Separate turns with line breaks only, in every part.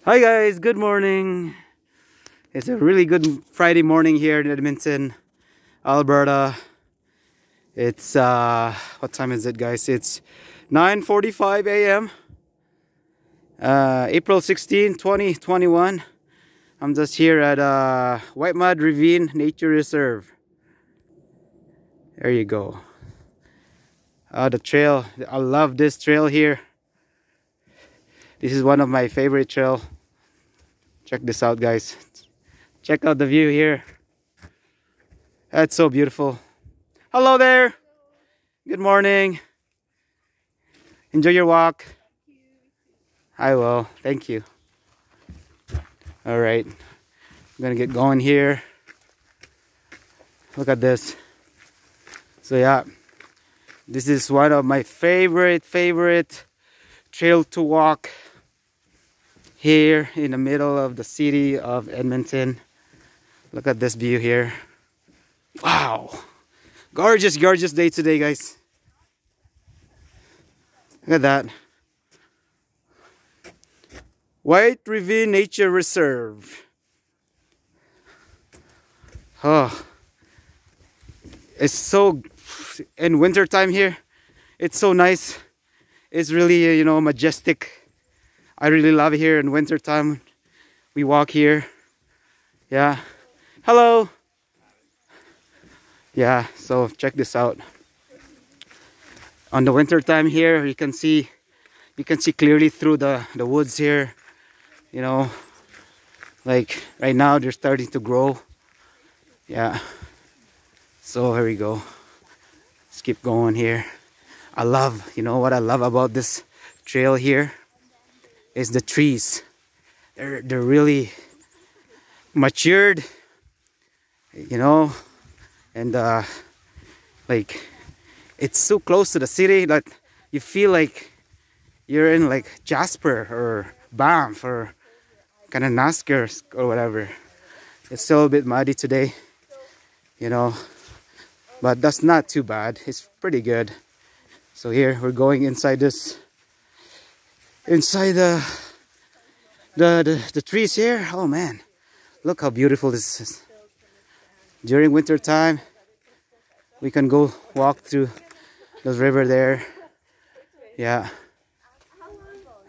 Hi guys, good morning. It's a really good Friday morning here in Edmonton, Alberta. It's what time is it, guys? It's 9:45 a.m. April 16, 2021. I'm just here at Whitemud Ravine Nature Reserve. There you go. The trail. I love this trail here. This is one of my favorite trail. Check this out, guys. Check out the view here. That's so beautiful. Hello there. Good morning. Enjoy your walk. I will. Thank you. All right. I'm gonna get going here. Look at this. So yeah, this is one of my favorite trail to walk here in the middle of the city of Edmonton. Look at this view here. Wow. Gorgeous day today, guys. Look at that. White Ravine Nature Reserve. Oh, it's so, in winter time here, it's so nice. It's really, majestic. I really love it here in winter time. We walk here. Yeah. Hello. Yeah, so check this out. On the winter time here, you can see clearly through the woods here. Like right now they're starting to grow. Yeah. So here we go. Let's keep going here. What I love about this trail here is the trees. They're really matured, and like it's so close to the city that you feel like you're in like Jasper or Banff or kind of Naskers or whatever. It's still a bit muddy today, but that's not too bad. It's pretty good. So here we're going inside the trees here. Oh man, look how beautiful this is. During winter time, we can go walk through the river there. Yeah,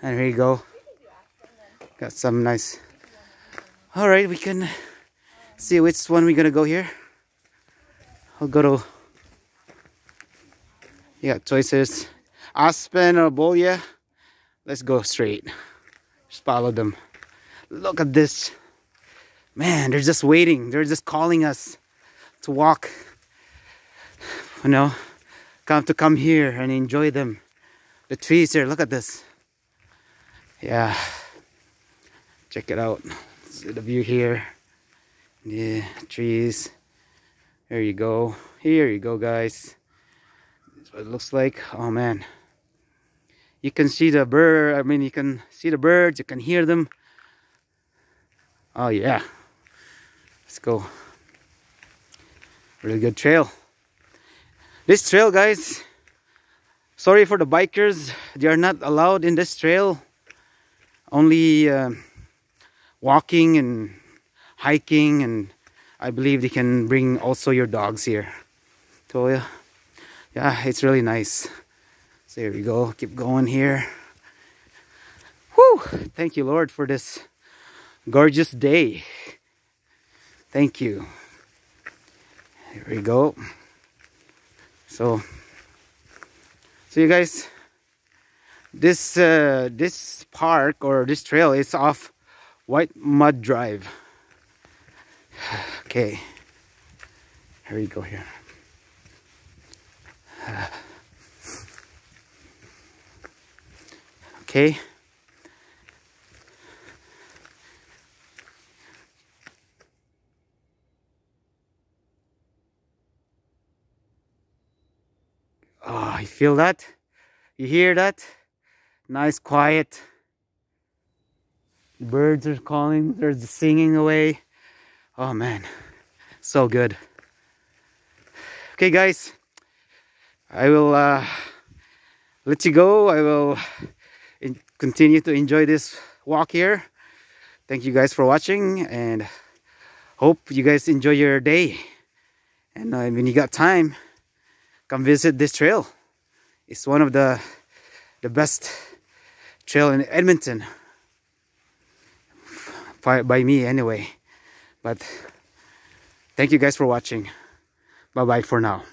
and here you go. Got some nice. All right, we can see which one we're gonna go here. I'll go to. You got choices: Aspen or Bolia. Let's go straight. Just follow them. Look at this. Man, they're just waiting. They're just calling us to walk. Come here and enjoy them. The trees here, look at this. Yeah. Check it out. See the view here. Yeah, trees. There you go. Here you go, guys. That's what it looks like. Oh man. You can see the bird. You can see the birds. You can hear them. Oh yeah. Let's go. Really good trail. This trail, guys. Sorry for the bikers. They are not allowed in this trail. Only walking and hiking, and I believe they can bring also your dogs here. So yeah, it's really nice. So here we go. Keep going here. Whew! Thank you, Lord, for this gorgeous day. Thank you. Here we go. So you guys, this park or this trail is off Whitemud Drive. Okay. Here we go here. Okay. Oh, you feel that? You hear that? Nice, quiet. Birds are calling. They're singing away. Oh man, so good. Okay, guys, I will let you go. I will continue to enjoy this walk here. thank you guys for watching, and hope you guys enjoy your day. And when you got time, come visit this trail. It's one of the best trail in Edmonton, by me anyway. But thank you guys for watching. Bye bye for now.